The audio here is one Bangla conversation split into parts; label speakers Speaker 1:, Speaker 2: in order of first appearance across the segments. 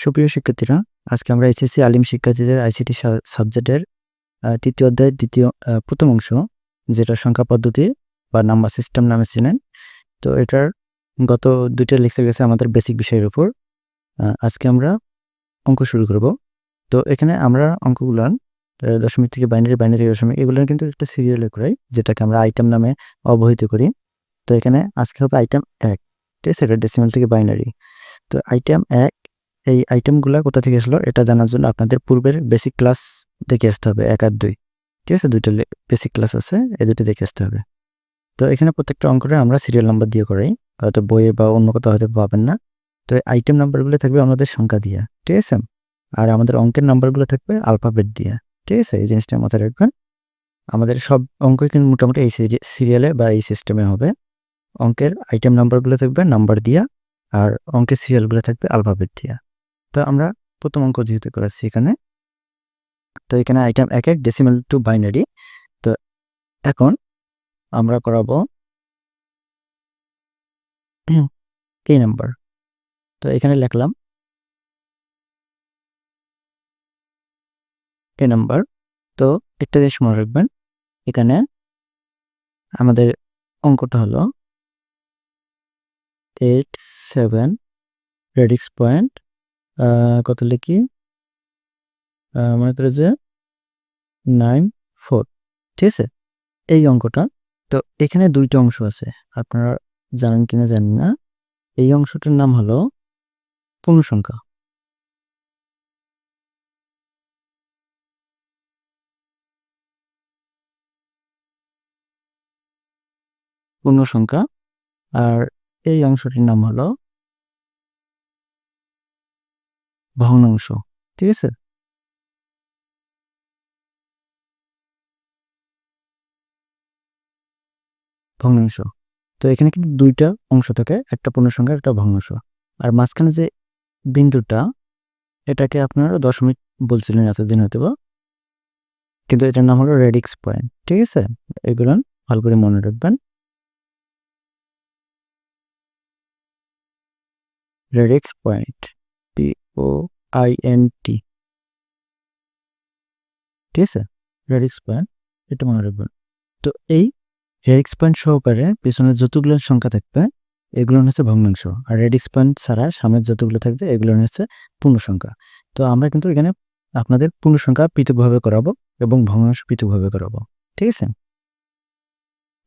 Speaker 1: সুপ্রিয় শিক্ষার্থীরা, আজকে আমরা এসএসসি আলিম শিক্ষার্থীদের আইসিটি সাবজেক্টের ৩য় অধ্যায়ের ১ম অংশ, যেটা সংখ্যা পদ্ধতি বা নাম্বার সিস্টেম নামে চেনেন। তো এটার গত ২টা লেকচার গেছে আমাদের বেসিক বিষয়ের উপর। আজকে আমরা অঙ্ক শুরু করব। তো এখানে আমরা অঙ্কগুলান দশমিক থেকে বাইনারি, বাইনারি দশমিক এগুলো কিন্তু একটা সিরিয়ালে করাই, যেটাকে আমরা আইটেম নামে অবহিত করি। তো এখানে আজকে হবে আইটেম ১, ঠিক আছে? এটা ডেসিমাল থেকে বাইনারি। তো আইটেম ১, এই আইটেমগুলা কোথা থেকে আসলো এটা জানার জন্য আপনাদের পূর্বের বেসিক ক্লাস দেখে আসতে হবে ১ আর ২, ঠিক আছে? ২টা বেসিক ক্লাস আছে, এই ২টা দেখে আসতে হবে। তো এখানে প্রত্যেকটা অঙ্কটা আমরা সিরিয়াল নাম্বার দিয়ে করাই, হয়তো বইয়ে বা অন্য কোথাও হয়তো পাবেন না। তো এই আইটেম নাম্বারগুলো থাকবে আমাদের সংখ্যা দিয়ে, ঠিক আছে? আর আমাদের অঙ্কের নাম্বারগুলো থাকবে আলফাবেট দিয়ে, ঠিক আছে? এই জিনিসটা মাথায় রাখবেন। আমাদের সব অঙ্কই কিন্তু মোটামুটি এই সিরিয়ালে বা এই সিস্টেমে হবে। অঙ্কের আইটেম নাম্বারগুলো থাকবে নাম্বার দিয়া, আর অঙ্কের সিরিয়ালগুলো থাকবে আলফাবেট দিয়া। তো আমরা প্রথম অঙ্ক যেহেতু করাচ্ছি এখানে, তো এখানে আইটেম ১ ডেসিমাল টু বাইনারি। তো এখন আমরা করাবো কে নাম্বার। তো এখানে লিখলাম কে নাম্বার। তো একটা জিনিস মনে রাখবেন, এখানে আমাদের অঙ্কটা হলো 8, 7 রেডিক্স পয়েন্ট কত লিখি, মনে করে যে 9, 4, ঠিক আছে? এই অঙ্কটা। তো এখানে ২টা অংশ আছে, আপনারা জানেন কিনা জানি না। এই অংশটার নাম হলো পূর্ণসংখ্যা। পূর্ণসংখ্যা। আর এই অংশটির নাম হলো ভগ্নাংশ, ঠিক আছে? ভগ্নাংশ। তো এখানে কিন্তু ২টা অংশ থাকে, একটা পূর্ণসংখ্যা, একটা ভগ্নাংশ। আর মাঝখানে যে বিন্দুটা, এটাকে আপনারা দশমিক বলছিলেন এতদিন হয়তোবা, কিন্তু এটার নাম হলো রেডিক্স পয়েন্ট, ঠিক আছে? এগুলো ভালো করে মনে রাখবেন। রেডিক্স পয়েন্ট, POINT, ঠিক আছে? রেডিক্স পয়েন্ট, এটা মনে রাখবেন। তো এই রেডিক্স পয়েন্ট সহকারে পেছনে যতগুলো সংখ্যা থাকবে এগুলো হচ্ছে ভগ্নাংশ, আর রেডিক্স পয়েন্ট ছাড়া সামনের যতগুলো থাকবে এগুলো হচ্ছে পূর্ণসংখ্যা। তো আমরা কিন্তু এখানে আপনাদের পূর্ণসংখ্যা পৃথকভাবে করাবো এবং ভগ্নাংশ পৃথকভাবে করাবো, ঠিক আছে?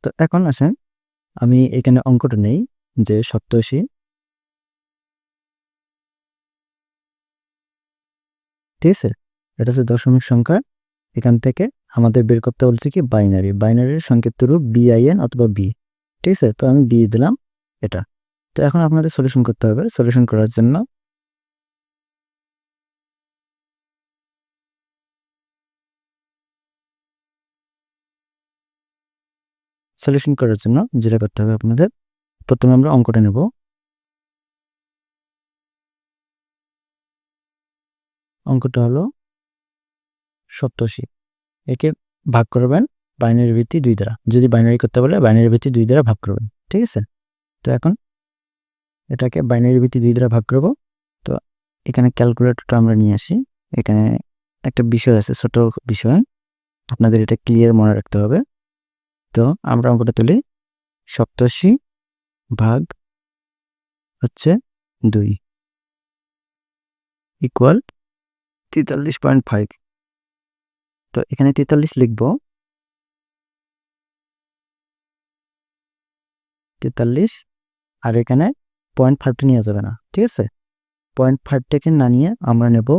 Speaker 1: তো এখন আসেন, আমি এখানে অঙ্কটা নেই যে 87, ঠিক আছে? এটা হচ্ছে দশমিক সংখ্যা। এখান থেকে আমাদের বের করতে বলছে কি বাইনারি, বাইনারির সংকেত রূপ BIN অথবা B, ঠিক আছে? তো আমি B দিলাম এটা। তো এখন আপনাদের সলিউশন করতে হবে। সলিউশন করার জন্য যেটা করতে হবে আপনাদের, প্রথমে আমরা অঙ্কটা নেব। অঙ্কটা হলো 87। একে ভাগ করবেন বাইনারি ভিত্তি 2 দ্বারা। যদি বাইনারি করতে বলে বাইনারি ভিত্তি 2 দ্বারা ভাগ করবেন, ঠিক আছে? তো এখন এটাকে বাইনারি ভিত্তি 2 দ্বারা ভাগ করব। তো এখানে ক্যালকুলেটরটা আমরা নিয়ে আসি। এখানে একটা বিষয় আছে, ছোট বিষয়, আপনাদের এটা ক্লিয়ার মনে রাখতে হবে। তো আমরা অঙ্কটা তুলি, 87 ভাগ হচ্ছে 2 ইকুয়াল 43.5। তো এখানে 43 লিখব, 43, আর এখানে 0.5টা নেওয়া যাবে না, ঠিক আছে? 0.5টাকে না নিয়ে আমরা নেব,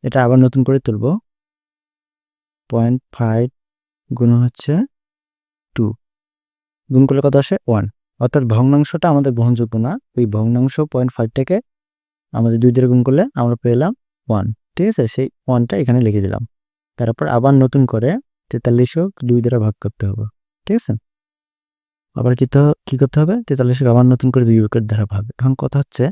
Speaker 1: এটা আবার নতুন করে তুলব। 0.5 গুণ হচ্ছে 2, গুণ করলে কত আসে? 1। অর্থাৎ ভগ্নাংশটা আমাদের গ্রহণযোগ্য না। ওই ভগ্নাংশ 0.5টাকে আমাদের 2 দ্বারা গুণ করলে আমরা পেলাম 1, ঠিক আছে? সেই 1টা এখানে লিখে দিলাম। তারপর আবার নতুন করে 43ও 2 দ্বারা ভাগ করতে হবে, ঠিক আছে? আবার কি করতে হবে? 43কে আবার নতুন করে 2 দ্বারা ভাগ। এখন কথা হচ্ছে,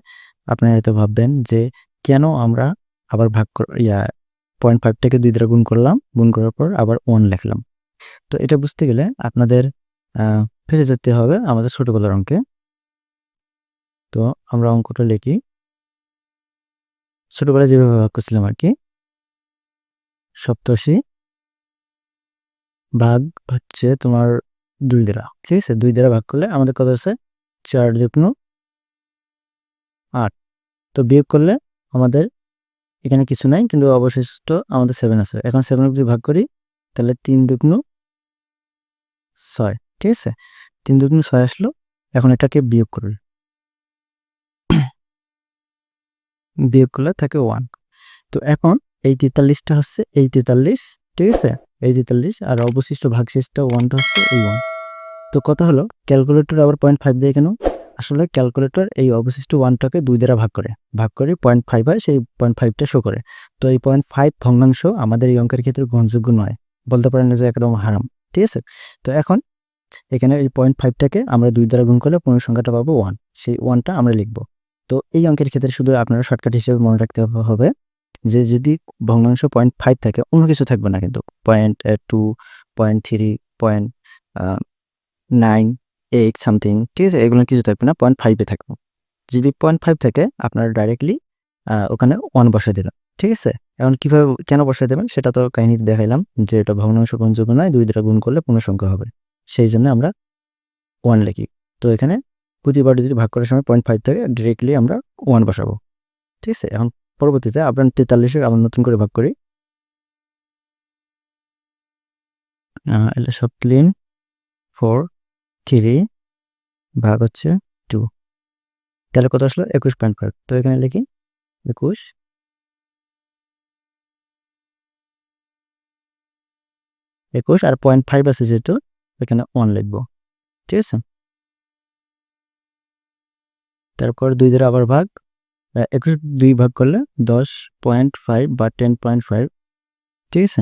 Speaker 1: আপনারা হয়তো ভাববেন যে কেন আমরা আবার 0.5টাকে 2 দ্বারা গুণ করলাম, গুণ করার পর আবার 1 লিখলাম। তো এটা বুঝতে গেলে আপনাদের ফিরে যেতে হবে আমাদের ছোটবেলার অঙ্কে। তো আমরা অঙ্কটা লিখি, ছোটবেলায় যেভাবে ভাগ করছিলাম আর কি, 87 ভাগ হচ্ছে তোমার 2 দ্বারা, ঠিক আছে? 2 দ্বারা ভাগ করলে আমাদের কত আছে? 4 যুগ্ম 8। তো বিয়োগ করলে আমাদের এখানে কিছু নাই, কিন্তু অবশিষ্ট আমাদের 7 আছে। এখন 7 যদি ভাগ করি তাহলে 3 দুগুণ 6, ঠিক আছে? 3 দুগুণ 6 আসলো। এখন এটাকে বিয়োগ করবে, বিয়োগ করলে থাকে 1। তো এখন এই 43টা হচ্ছে এই 43, ঠিক আছে? এই 43 আর অবশিষ্ট ভাগশেষটা 1টা হচ্ছে এই 1। তো কত হলো? ক্যালকুলেটর আবার 0.5 দেয় কেন? আসলে ক্যালকুলেটর এই অবশিষ্ট 1টাকে 2 দ্বারা ভাগ করে 0.5 হয়, সেই 0.5টা শো করে। তো এই 0.5 ভগ্নাংশ আমাদের এই অঙ্কের ক্ষেত্রে গ্রহণযোগ্য নয়, বলতে পারেন যে একদম হারাম, ঠিক আছে? তো এখন এখানে এই 0.5টাকে আমরা 2 দ্বারা গুণ করলে পূর্ণ সংখ্যাটা পাবো 1, সেই 1টা আমরা লিখব। তো এই অঙ্কের ক্ষেত্রে শুধু আপনারা শর্টকাট হিসেবে মনে রাখতে হবে যে যদি ভগ্নাংশ 0.5 থাকে, অন্য কিছু থাকবে না, কিন্তু 0.2, 0.3, 0.9, 8 সামথিং, ঠিক আছে? এগুলো কিছু থাকবে না, 0.5 এ থাকবে। যদি 0.5 থাকে আপনারা ডাইরেক্টলি ওখানে 1 বসায় দিলেন, ঠিক আছে? এখন কিভাবে কেন বসায় দেবেন সেটা তো কাহিনীতে দেখাইলাম যে এটা ভগ্নাংশ গ্রহণযোগ্য নয়, 2 দ্বারা গুণ করলে পূর্ণ সংখ্যা হবে, সেই জন্য আমরা 1 লিখি। তো এখানে প্রতিবার যদি ভাগ করার সময় 0.5 থাকে ডিরেক্টলি আমরা 1 বসাবো, ঠিক আছে? এখন পরবর্তীতে আমরা 43 আবার নতুন করে ভাগ করি। এটা সব ক্লিন 4 3 ভাগ হচ্ছে 2, তাহলে কত আসলো? 21.5। তো এখানে লিখি 21 আর 0.5 আছে যেহেতু এখানে 1 লিখবো, ঠিক আছে? তারপর 2 দ্বারা আবার ভাগ, 21 2 ভাগ করলে 10.5 বা 10.5, ঠিক আছে?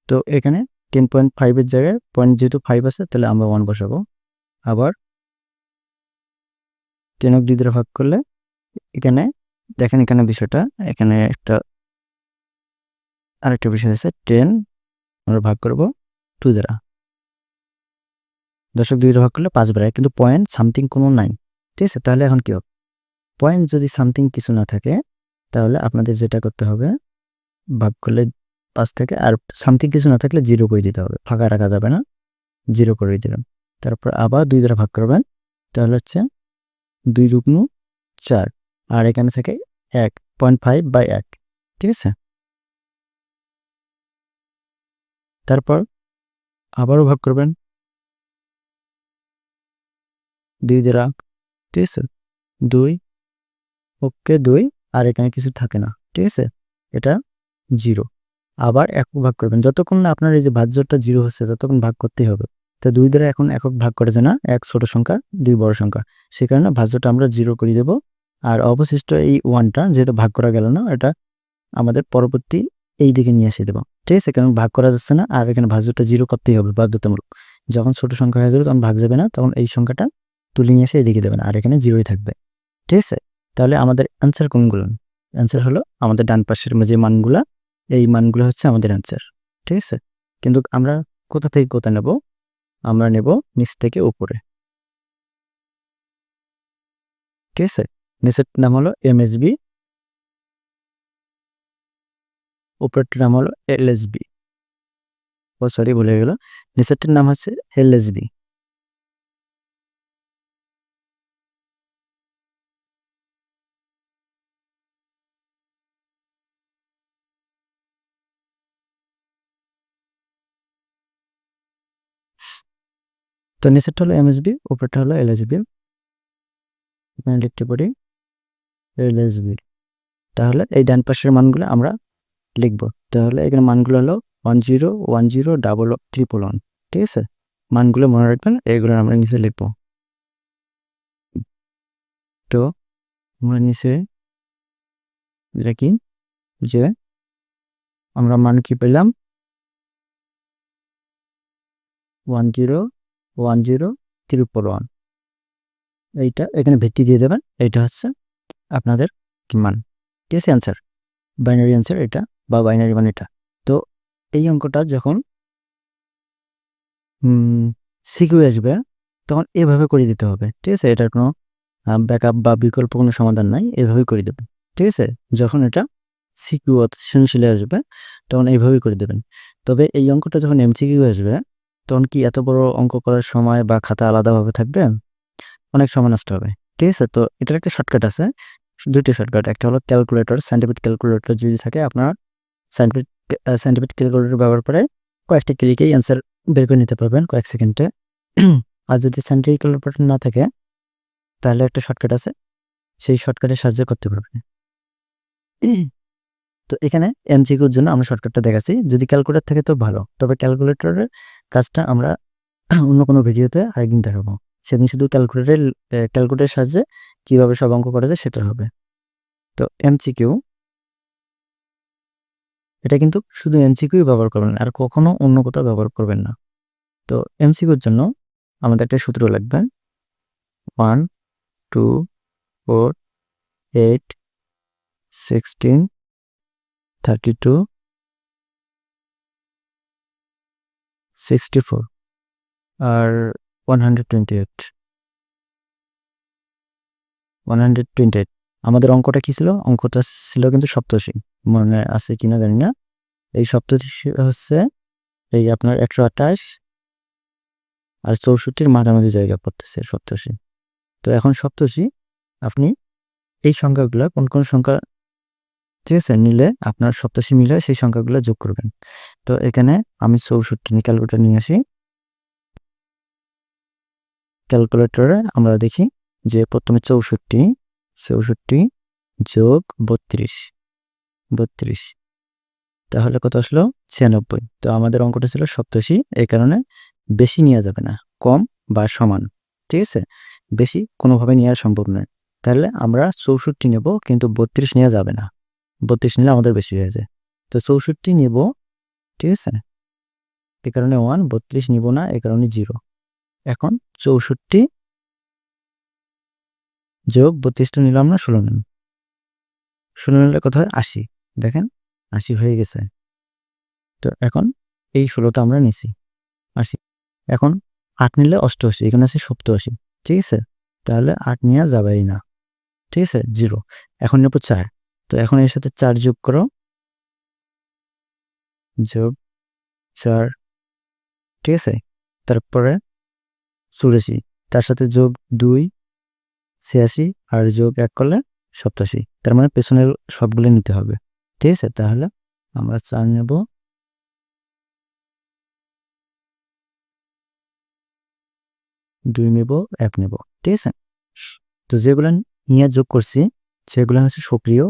Speaker 1: তো এখানে 10.5 এর জায়গায় পয়েন্ট যেহেতু 5 আছে তাহলে আমরা 1 বসাবো। আবার 10 2 দ্বারা ভাগ করলে এখানে দেখেন, এখানে বিষয়টা এখানে আরেকটা বিষয় আছে, 10 আমরা ভাগ করব 2 দ্বারা। 2 দ্বারা ভাগ করলে 5 বেরোয়, কিন্তু পয়েন্ট সামথিং কোনো নাই, ঠিক আছে? তাহলে এখন কি হবে? পয়েন্ট যদি সামথিং কিছু না থাকে তাহলে আপনাদের যেটা করতে হবে, ভাগ করলে 5 থেকে, আর সামথিং কিছু না থাকলে 0 করে দিতে হবে, ফাঁকা রাখা যাবে না, 0 করে দিলাম। তারপর আবার 2 দ্বারা ভাগ করবেন, তাহলে হচ্ছে 2 যুগ্ম 4, আর এখানে থেকে 1.5 বাই 1, ঠিক আছে? তারপর আবারও ভাগ করবেন 2 দ্বারা, ঠিক আছে? 2 ওকে 2, আর এখানে কিছু থাকে না, ঠিক আছে? এটা 0। আবার একক ভাগ করবেন, যতক্ষণ না আপনার এই যে ভাজ্যটা 0 হচ্ছে ততক্ষণ ভাগ করতেই হবে। তো 2 দ্বারা এখন একক ভাগ করা যায় না, 1 ছোট সংখ্যা 2 বড় সংখ্যা, সেই কারণে ভাজ্যটা আমরা 0 করে দেব। আর অবশিষ্ট এই 1টা যেহেতু ভাগ করা গেল না, এটা আমাদের পরবর্তী এই দিকে নিয়ে এসে দেব, ঠিক আছে? কারণ ভাগ করা যাচ্ছে না, আর এখানে ভাজ্যটা 0 করতেই হবে বাধ্যতামূলক। যখন ছোট সংখ্যা হয়ে যাবে তখন ভাগ যাবে না, তখন এই সংখ্যাটা তুলে নিয়ে এসে এদিকে দেবেন, আর এখানে 0ই থাকবে, ঠিক আছে? তাহলে আমাদের অ্যান্সার কোনগুলো? অ্যান্সার হলো আমাদের ডান পাশের যে মানগুলা, এই মানগুলো হচ্ছে আমাদের অ্যান্সার, ঠিক আছে? কিন্তু আমরা কোথা থেকে কোথা নেব? আমরা নেব নিচ থেকে উপরে, ঠিক আছে? নিচের নাম হলো এমএসবি, উপরেরটার নাম হলো এলএসবি। ও সরি, ভুলে গেল, নিচেরটার নাম হচ্ছে এলএসবি। তো নিচেরটা হলো এমএসবি, উপরেরটা হলো এলএসবি। এখানে লিখতে পারি এলএসবি। তাহলে এই ডান পাশের মানগুলো আমরা লিখব। তাহলে এখানে মানগুলো হলো 10 10 111, ঠিক আছে? মানগুলো মনে রাখবেন, এগুলো আমরা নিচে লিখব। তো আমরা নিচে লিখি যে আমরা মান কি পেলাম? 10 10 111, এইটা এখানে ভিত্তি দিয়ে দেবেন, এইটা হচ্ছে আপনাদের মান, ঠিক আছে? অ্যান্সার, বাইনারি অ্যান্সার এটা, বা বাইনারি মান এটা। তো এই অঙ্কটা যখন সিকিউ আসবে তখন এভাবে করে দিতে হবে, ঠিক আছে? এটার কোনো ব্যাকআপ বা বিকল্প কোনো সমাধান নাই, এভাবেই করে দেবেন, ঠিক আছে? যখন এটা সিকিউ অর্থাৎ সৃজনশীলে আসবে তখন এইভাবেই করে দেবেন। তবে এই অঙ্কটা যখন এমসিকিউ আসবে তখন কি এত বড় অঙ্ক করার সময় বা খাতা আলাদাভাবে থাকবে? অনেক সময় নষ্ট হবে। ঠিক আছে? তো এটার একটা শর্টকাট আছে। ২ টা শর্টকাট। একটা হলো ক্যালকুলেটর, সায়েন্টিফিক ক্যালকুলেটর যদি থাকে আপনার সায়েন্টিফিক ক্যালকুলেটর ব্যবহার করে কয়েকটা ক্লিকেই অ্যান্সার বের করে নিতে পারবেন কয়েক সেকেন্ডে। আর যদি সায়েন্টিফিক ক্যালকুলেটর না থাকে তাহলে একটা শর্টকাট আছে। সেই শর্টকাটের সাহায্যে করতে পারবেন। তো এখানে এমসিকিউর জন্য আমরা শর্টকাটটা দেখাচ্ছি। যদি ক্যালকুলেটর থাকে তো ভালো। তবে ক্যালকুলেটরের কাজটা আমরা অন্য কোনো ভিডিওতে আরেকদিন দেখাবো। সেদিন শুধু ক্যালকুলেটরের সাহায্যে কিভাবে সব অঙ্ক করা যায় সেটা হবে। তো এমসিকিউ এটা কিন্তু শুধু এমসিকিউই ব্যবহার করবেন, আর কখনো অন্য কোথাও ব্যবহার করবেন না। তো এমসিকিউর জন্য আমাদের একটা সূত্র লাগবে 1, 2, 4, 8, 16, 32, 64 আর 128 128 আমাদের অঙ্কটা কি ছিল? অঙ্কটা ছিল কিন্তু সপ্তর্ষি। মনে আছে কিনা জানি না। এই সপ্তর্ষি হচ্ছে এই আপনার 128 আর 64-র মাঝামাঝি জায়গা পড়তেছে সপ্তর্ষি। তো এখন সপ্তর্ষি আপনি এই সংখ্যাগুলা কোন সংখ্যা, ঠিক আছে, নিলে আপনার সপ্তর্ষি মিলে সেই সংখ্যাগুলো যোগ করবেন। তো এখানে আমি 64 ক্যালকুলেটর নিয়ে আসি। ক্যালকুলেটরে আমরা দেখি যে প্রথমে 64 যোগ 32 তাহলে কত আসলো? 96। তো আমাদের অঙ্কটা ছিল সপ্তর্ষি, এই কারণে বেশি নেওয়া যাবে না, কম বা সমান। ঠিক আছে? বেশি কোনোভাবে নেওয়া সম্ভব নয়। তাহলে আমরা 64 নেব, কিন্তু 32 নেওয়া যাবে না। 32 নিলে আমাদের বেশি হয়ে যায়। তো 64 নেব, ঠিক আছে? এই কারণে 1, 32 নিব না, এই কারণে 0। এখন 64 যোগ 32 নিলাম না, 16 নিলাম। 16 নিলে কত হয়? 80। দেখেন 80 হয়ে গেছে। তো এখন এই 16টা আমরা নিছি 80। এখন 8 নিলে 88, এখানে আছে 87। ঠিক আছে? তাহলে 8 নেওয়া যাবেই না। ঠিক আছে? 0। এখন নেব 4। তো এখন এর সাথে 4 যোগ করো, যোগ 4, ঠিক আছে? তারপরে 84, তার সাথে যোগ 2, 86 আর যোগ 1 করলে 87। তার মানে পেছনের সবগুলো নিতে হবে। ঠিক আছে? তাহলে আমরা 4 নেব, 2 নেব, 1 নেব। ঠিক আছে? তো যেগুলো নিয়ে যোগ করছি সেগুলো হচ্ছে সক্রিয়,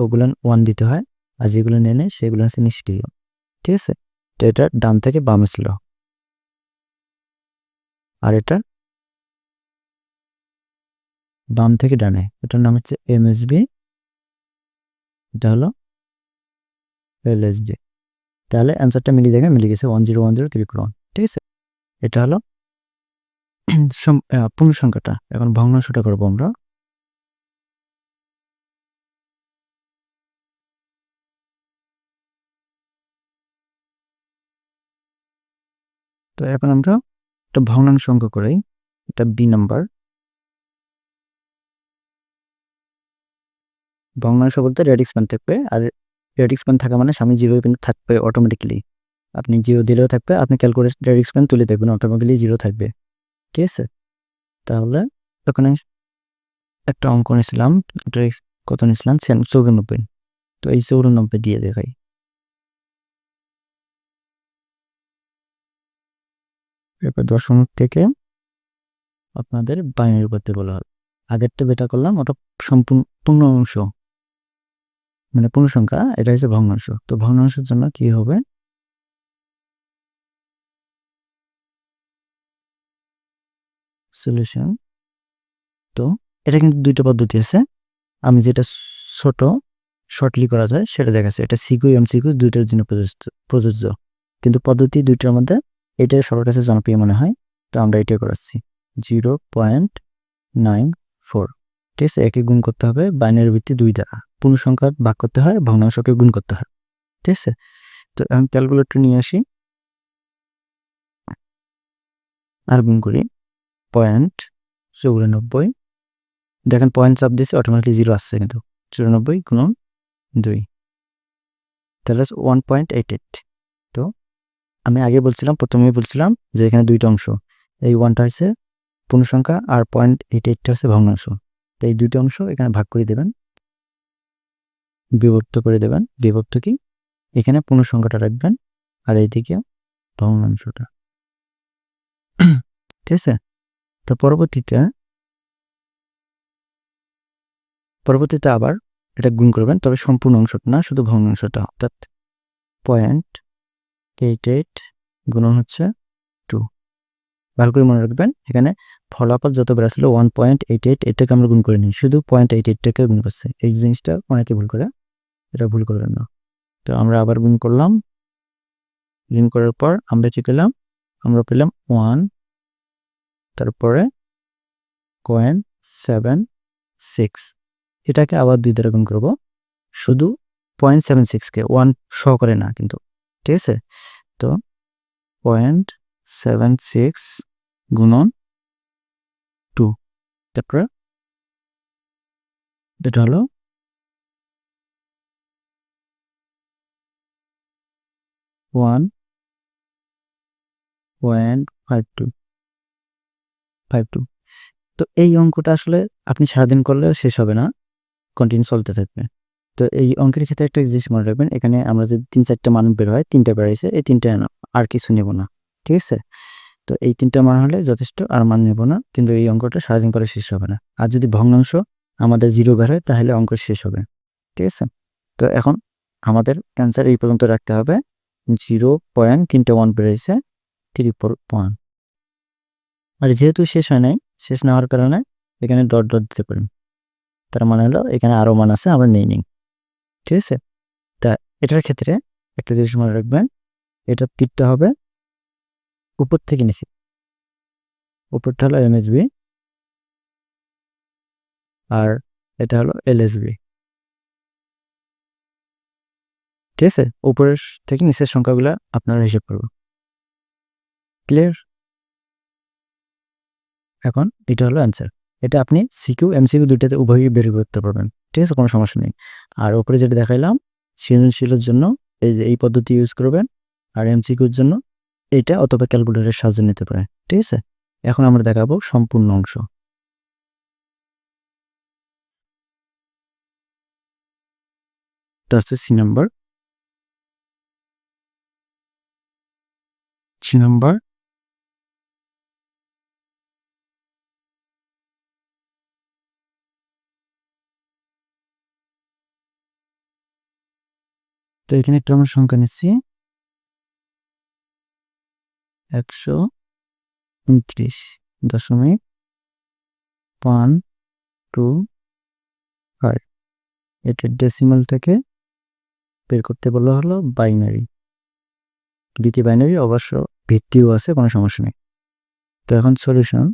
Speaker 1: ওগুলো 1 দিতে হয়। আর যেগুলো নেই সেগুলো হচ্ছে নিষ্ক্রিয়। ঠিক আছে? তো এটা ডান থেকে বামে ছিল, আর এটা বাম থেকে ডানে। এটার নাম হচ্ছে এমএসবি, এটা হলো এলএসডি। তাহলে অ্যান্সারটা মিলিয়ে দেখে মিলে গেছে 10103 ঠিক আছে? এটা হলো পূর্ণ সংখ্যাটা। এখন ভগ্নাংশটা করবো আমরা। তো এখন আমরা একটা ভগ্নাংশ অঙ্ক করাই। এটা বি নাম্বার। ভগ্নাংশ বলতে রেডিক্স মান থাকবে, আর রেডিক্স মান থাকা মানে সামনে 0 কিন্তু থাকবে অটোমেটিক্যালি। আপনি 0 দিলেও থাকবে, আপনি ক্যালকুলেট রেডিক্স মান তুলে দেখবেন অটোমেটিক্যালি 0 থাকবে। ঠিক আছে? তাহলে ওখানে একটা অঙ্ক নিয়েছিলাম, ওটা কত নিয়েছিলাম? 94। তো এই 94 দিয়ে দেখাই। এরপর দশমিক থেকে আপনাদের বাইনারি করতে বলা হবে। আগেরটা যেটা করলাম ওটা সম্পূর্ণ পূর্ণ অংশ, মানে পূর্ণ সংখ্যা, এটা হচ্ছে ভগ্নাংশ। তো ভগ্নাংশের জন্য কি হবে? সলিউশন। তো এটা কিন্তু 2টা পদ্ধতি আছে। আমি যেটা ছোট শর্টলি করা যায় সেটা দেখাচ্ছি। এটা সিকিউ এমসিকিউ 2টার জন্য প্রযোজ্য। কিন্তু পদ্ধতি 2টার মধ্যে এটাই সবার কাছে জনপ্রিয় মনে হয়, তো আমরা এটাই করাচ্ছি। 0.94, ঠিক আছে? একে গুণ করতে হবে বাইনারি ভিত্তি 2 দ্বারা। পূর্ণ সংখ্যা ভাগ করতে হয়, ভগ্নাংশকে গুণ করতে হয়। ঠিক আছে? তো আমি ক্যালকুলেটর নিয়ে আসি আর গুণ করি। 0.94, দেখেন পয়েন্ট চাপ দিয়েছে, অটোমেটিকলি 0 আসছে, কিন্তু 94 গুণন 2 তাহলে 1.88। তো আমি আগে প্রথমেই বলছিলাম যে এখানে দুইটা অংশ, এই 1টা হচ্ছে পূর্ণসংখ্যা আর 0.88টা হচ্ছে ভগ্নাংশ। তো এই দুইটা অংশ এখানে ভাগ করে দেবেন, বিভক্ত করে দেবেন। বিভক্ত কি, এখানে পূর্ণসংখ্যাটা রাখবেন আর এইদিকে ভগ্নাংশটা। ঠিক আছে। তো পরবর্তীতে আবার এটা গুণ করবেন, তবে সম্পূর্ণ অংশটা না, শুধু ভগ্নাংশটা। অর্থাৎ 0.88 গুণন হচ্ছে 2। ভালো করে মনে রাখবেন, এখানে ফলাফল যতবার আসলে 1.88, এটাকে আমরা গুণ করে নিই, শুধু 0.88টাকে গুণ করছে। এই জিনিসটা অনেকে ভুল করে, এটা ভুল করবেন না। তো আমরা আবার গুণ করলাম, গুণ করার পর আমরা কি পেলাম, আমরা পেলাম 1, তারপরে 0.76। এটাকে আবার 2 দ্বারা গুণ করব, শুধু 0.76কে 1 সহকারে না কিন্তু। ঠিক আছে। তো 0.76 গুণন 2, তারপরে এটা হলো 1.52। তো এই অঙ্কটা আসলে আপনি সারাদিন করলেও শেষ হবে না, কন্টিনিউ চলতে থাকবে। তো এই অঙ্কের ক্ষেত্রে একটা জিনিস মনে রাখবেন, এখানে আমরা যদি 3-4টা মান বের হয়, 3টা বেরিয়েছে, এই 3টা আর কিছু নেব না। ঠিক আছে। তো এই 3টা মান হলে যথেষ্ট, আর মান নেব না। কিন্তু এই অঙ্কটা সারাদিন করে শেষ হবে না। আর যদি ভগ্নাংশ আমাদের 0 বের হয়, তাহলে অঙ্ক শেষ হবে। ঠিক আছে। তো এখন আমাদের অ্যান্সার এই পর্যন্ত রাখতে হবে। 0.3টা 1 বেরিয়েছে, 3.1। আর যেহেতু শেষ হয় নাই, শেষ না হওয়ার কারণে এখানে ডট ডট দিতে পারেন। তার মানে হলো এখানে আরও মান আছে, আমরা নেই। ঠিক আছে। তা এটার ক্ষেত্রে একটা জিনিস মনে রাখবেন, এটা তীরটা হবে উপর থেকে নিচে। উপরটা হলো এমএসবি আর এটা হলো এলএসবি। ঠিক আছে। উপরের থেকে নিচের সংখ্যাগুলো আপনারা হিসাব করবেন। ক্লিয়ার? এখন এটা হলো অ্যান্সার। এটা আপনি সিকিউ এমসিকিউ দুইটাতে উভয়ই বের করতে পারবেন। ঠিক আছে, কোনো সমস্যা নেই। আর উপরে যেটা দেখাইলাম সৃজনশীলের জন্য এই যে এই পদ্ধতি ইউজ করবেন, আর এমসিকিউর জন্য এটা অথবা ক্যালকুলেটরের সাহায্য নিতে পারেন। ঠিক আছে। এখন আমরা দেখাবো সম্পূর্ণ অংশ। এটা হচ্ছে সি নাম্বার। তো এখানে একটু আমরা সংখ্যা নিচ্ছি 129.125। এটা ডেসিমাল থেকে বের করতে বলা হলো বাইনারি। দ্বিতীয় বাইনারি অবশ্য ভিত্তিও আছে, কোনো সমস্যা নেই। তো এখন সলিউশন।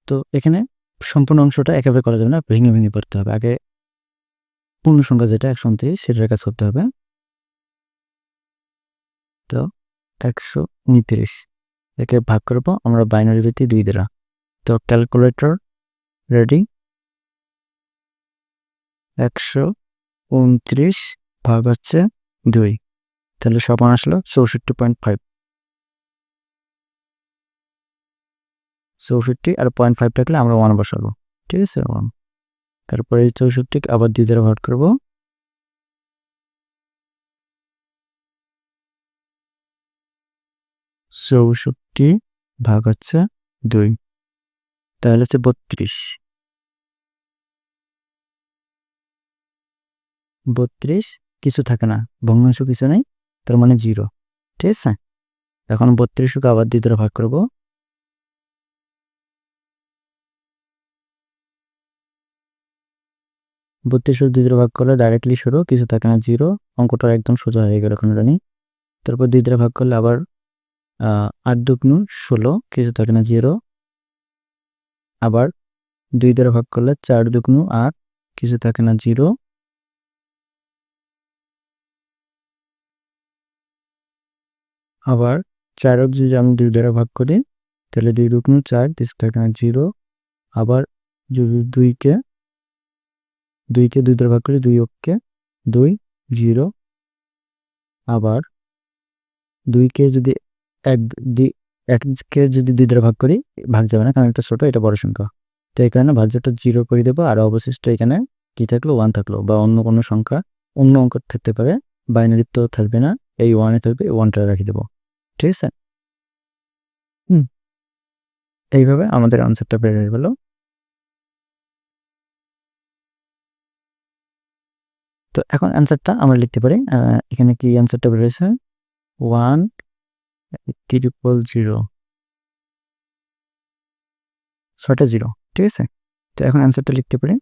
Speaker 1: তো এখানে সম্পূর্ণ অংশটা একেবারে করা যাবে না, ভেঙে ভেঙে পড়তে হবে। আগে পূর্ণ সংখ্যা যেটা 129 সেটার কাজ করতে হবে। তো 129 একে ভাগ করবো আমরা বাইনারি ভিত্তি 2 দ্বারা। তো ক্যালকুলেটর রেডি। 129 ভাগ হচ্ছে 2, তাহলে সমান আসলো 64.5। 64 আর 0.5 থাকলে আমরা 1 বসাবো। ঠিক আছে, 1। তারপরে এই 64 আবার 2 দ্বারা ভাগ করবো। 64 ভাগ হচ্ছে 2, তাহলে হচ্ছে 32। 32 কিছু থাকে না, ভগ্নাংশ কিছু নেই, তার মানে 0। ঠিক আছে। এখন 32কে আবার 2 দ্বারা ভাগ করবো। 32 2 দ্বারা ভাগ করলে ডাইরেক্টলি শুরু, কিছু থাকে না, 0। অঙ্কটা একদম সোজা হয়ে গেল এখন জানি। তারপর 2 দ্বারা ভাগ করলে আবার 8 দুগুণ 16, কিছু থাকে না, 0। আবার 2 দ্বারা ভাগ করলে 4 দুগুণ 8, কিছু থাকে না, 0। আবার 4ক যদি আমি 2 দ্বারা ভাগ করি, তাহলে 2 দুগুণ 4, কিছু থাকে না, 0। আবার যদি 2কে 2 দ্বারা ভাগ করি, 2 অক্ষে 2 0, আবার 2কে যদি 1কে যদি 2 দ্বারা ভাগ করি, ভাগ যাবে না কারণ এটা ছোট, এটা বড় সংখ্যা। তো এই কারণে ভাজ্যটা 0 করে দেবো, আর অবশিষ্ট এখানে কি থাকলো, 1 থাকলো, বা অন্য কোনো সংখ্যা, অন্য অঙ্ক থাকতে পারে, বাইনারি তো থাকবে না, এই 1 এ থাকবে, 1টা রেখে দেবো। ঠিক আছে? এইভাবে আমাদের আনসারটা বের হয়ে গেল। তো এখন অ্যান্সারটা আমরা লিখতে পারি, এখানে কি অ্যান্সারটা বেরোয়েছে, 1 ট্রিপল 0, 6টা 0। ঠিক আছে? তো এখন অ্যান্সারটা লিখতে পারি,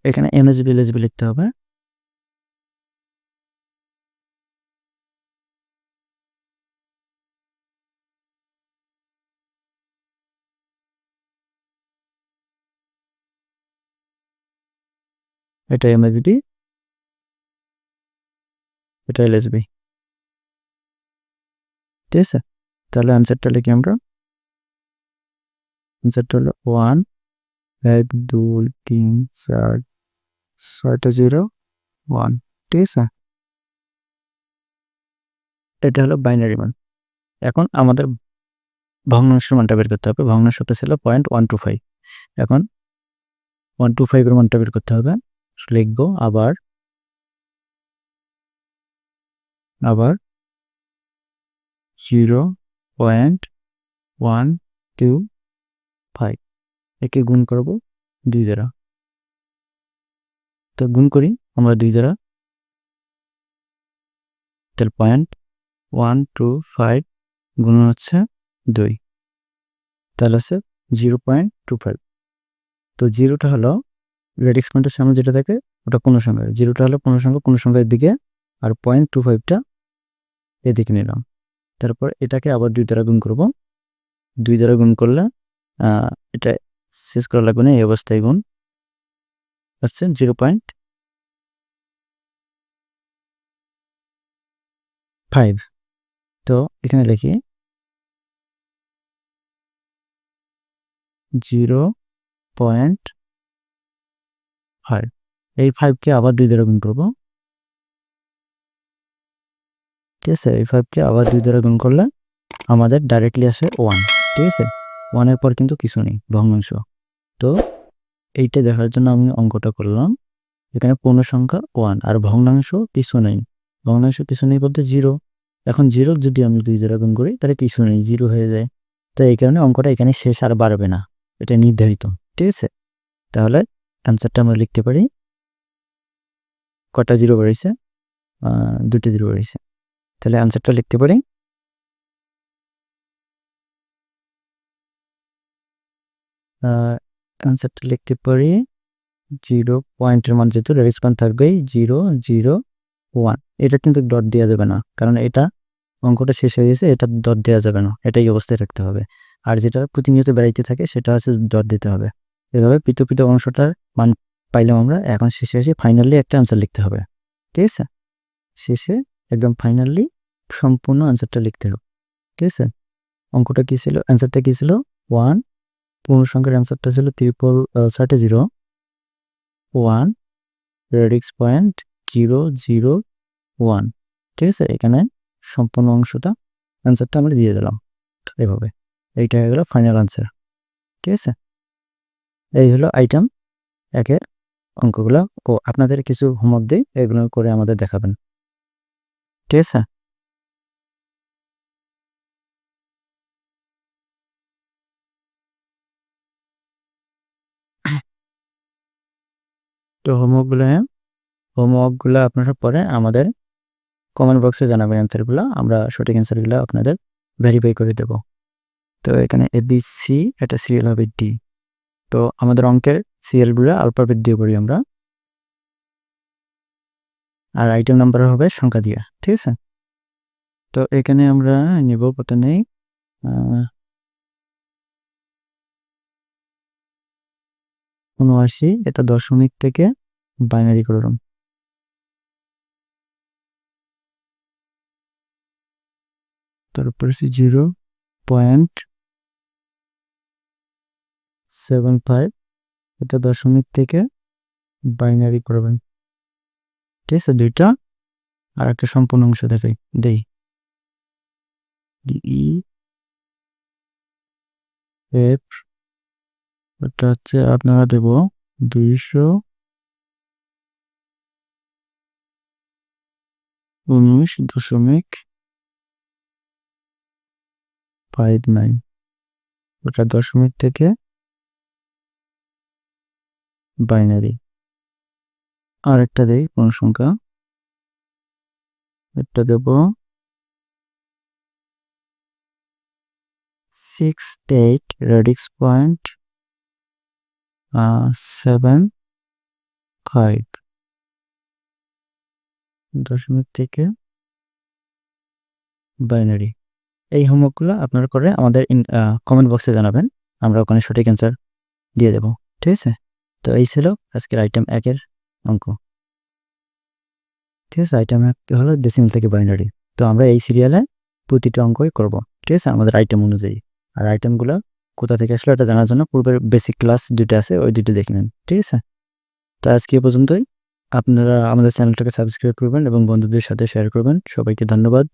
Speaker 1: এখানে এমএসবি এলএসবি লিখতে হবে। এটা এমএসবি, এটা এলএসবি। ঠিক আছে? তাহলে অ্যান্সারটা লিখি আমরা, অ্যান্সারটা হলো 1 1 2 3 4 6টা 0 1। ঠিক আছে? এটা হলো বাইনারি মান। এখন আমাদের ভগ্নাংশ মানটা বের করতে হবে। ভগ্নাংশটা ছিল 0.125। এখন 125 এর মানটা বের করতে হবে। লিখবো আবার 0.125, একে গুণ করব 2 দ্বারা। তো গুণ করি আমরা 2 দ্বারা, তাহলে 0.125 গুণন হচ্ছে 2, তাহলে আছে 0.25। তো 0টা হলো রেডিক্স পয়েন্টের সামনে যেটা থাকে ওটা পূর্ণসংখ্যা, 0টা হলো পূর্ণসংখ্যার দিকে, আর 0.25টা এদিকে নিলাম। তারপর এটাকে আবার 2 দ্বারা গুণ করব। 2 দ্বারা গুণ করলে এটা শেষ করা লাগবে না, এই অবস্থায় গুণ আসছে 0.5। তো এখানে লিখি 0.5, এই 5কে আবার 2 দ্বারা গুণ করব। ঠিক আছে? এই 5কে আবার 2 দ্বারা গুণ করলে আমাদের ডাইরেক্টলি আসে 1। ঠিক আছে? 1 এর পর কিন্তু কিছু নেই, ভগ্নাংশ। তো এইটা দেখার জন্য আমি অঙ্কটা করলাম। এখানে পূর্ণসংখ্যা 1 আর ভগ্নাংশ কিছু নেই। ভগ্নাংশ কিছু নেই বলতে 0। এখন 0 যদি আমি 2 দ্বারা গুণ করি তাহলে কিছু নেই, 0 হয়ে যায়। তো এই কারণে অঙ্কটা এখানে শেষ, আর বাড়বে না, এটা নির্ধারিত। ঠিক আছে? তাহলে অ্যান্সারটা আমরা লিখতে পারি, কটা 0 বেরিয়েছে, 2টি 0 বেরিয়েছে। তাহলে অ্যান্সারটা লিখতে পারি, অ্যান্সারটা লিখতে পারি 0 পয়েন্টের মান যেহেতু রেডিক্স মান থাকবেই 0 0 1। এটা কিন্তু ডট দেওয়া যাবে না, কারণ এটা অঙ্কটা শেষ হয়ে গেছে, এটা ডট দেওয়া যাবে না, এটাই অবস্থায় রাখতে হবে। আর যেটা প্রতিনিয়ত বেড়াইতে থাকে সেটা হচ্ছে ডট দিতে হবে। এভাবে পৃথক অংশটার মান পাইলাম আমরা। এখন শেষে এসে ফাইনালি একটা অ্যান্সার লিখতে হবে। ঠিক আছে? শেষে একদম ফাইনালি সম্পূর্ণ অ্যান্সারটা লিখতে হবে। ঠিক আছে? অঙ্কটা কী ছিল, অ্যান্সারটা কী ছিল, 1, পূর্ণসংখ্যার অ্যান্সারটা ছিল 6টা 0, 1 রেডিক্স পয়েন্ট 0 0 1। ঠিক আছে? এখানে সম্পূর্ণ অংশটা অ্যান্সারটা আমরা দিয়ে দিলাম এভাবে। এইটা হয়ে গেল ফাইনাল আনসার। ঠিক আছে? এই হলো আইটেম 1-এর অঙ্কগুলো। আপনাদের কিছু হোমওয়ার্ক দিই, এগুলো করে আমাদের দেখাবেন। ঠিক আছে? তো হোমওয়ার্কগুলো আপনারা পরে আমাদের কমেন্ট বক্সে জানাবেন অ্যান্সারগুলো, আমরা সঠিক অ্যান্সারগুলো আপনাদের ভেরিফাই করে দেব। তো এখানে ABC, এটা সিরিয়াল হবে D। তো আমাদের অঙ্কের সিরিয়ালগুলো আলফাবেট দিয়ে করি আমরা, আর আইটেম নাম্বার হবে সংখ্যা দিয়ে। ঠিক আছে? তো এখানে আমরা নিব, কত নেই, 79, এটা দশমিক থেকে বাইনারি করলাম। তো তারপর হচ্ছে 0.75, এটা দশমিক থেকে বাইনারি করবেন। ঠিক আছে, দুইটা। আর একটা সম্পূর্ণ অংশ দেখাই দেই, ই এফ, এটা হচ্ছে আপনারা দেব 219.59, ওটা দশমিক থেকে বাইনারি। আর একটা দেই কোন সংখ্যা, এটা দেব 68 রেডিক্স পয়েন্ট 75, দশমিক থেকে বাইনারি। এই হোমওয়ার্কগুলো আপনারা করে আমাদের কমেন্ট বক্সে জানাবেন, আমরা ওখানে সঠিক অ্যান্সার দিয়ে দেব। ঠিক আছে, তো এই ছিল আজকের আইটেম 1-এর অঙ্ক। ঠিক আছে, আইটেম 1 হলো ডেসিমাল থেকে বাইনারি। তো আমরা এই সিরিয়ালে প্রতিটা অঙ্কই করব। ঠিক আছে, আমাদের আইটেম অনুযায়ী। আর আইটেমগুলো কোথা থেকে আসলো এটা জানার জন্য পূর্বের বেসিক ক্লাস 2টা আছে, ওই 2টো দেখে নেন। ঠিক আছে, তো আজকে এ পর্যন্তই। আপনারা আমাদের চ্যানেলটাকে সাবস্ক্রাইব করবেন এবং বন্ধুদের সাথে শেয়ার করবেন। সবাইকে ধন্যবাদ।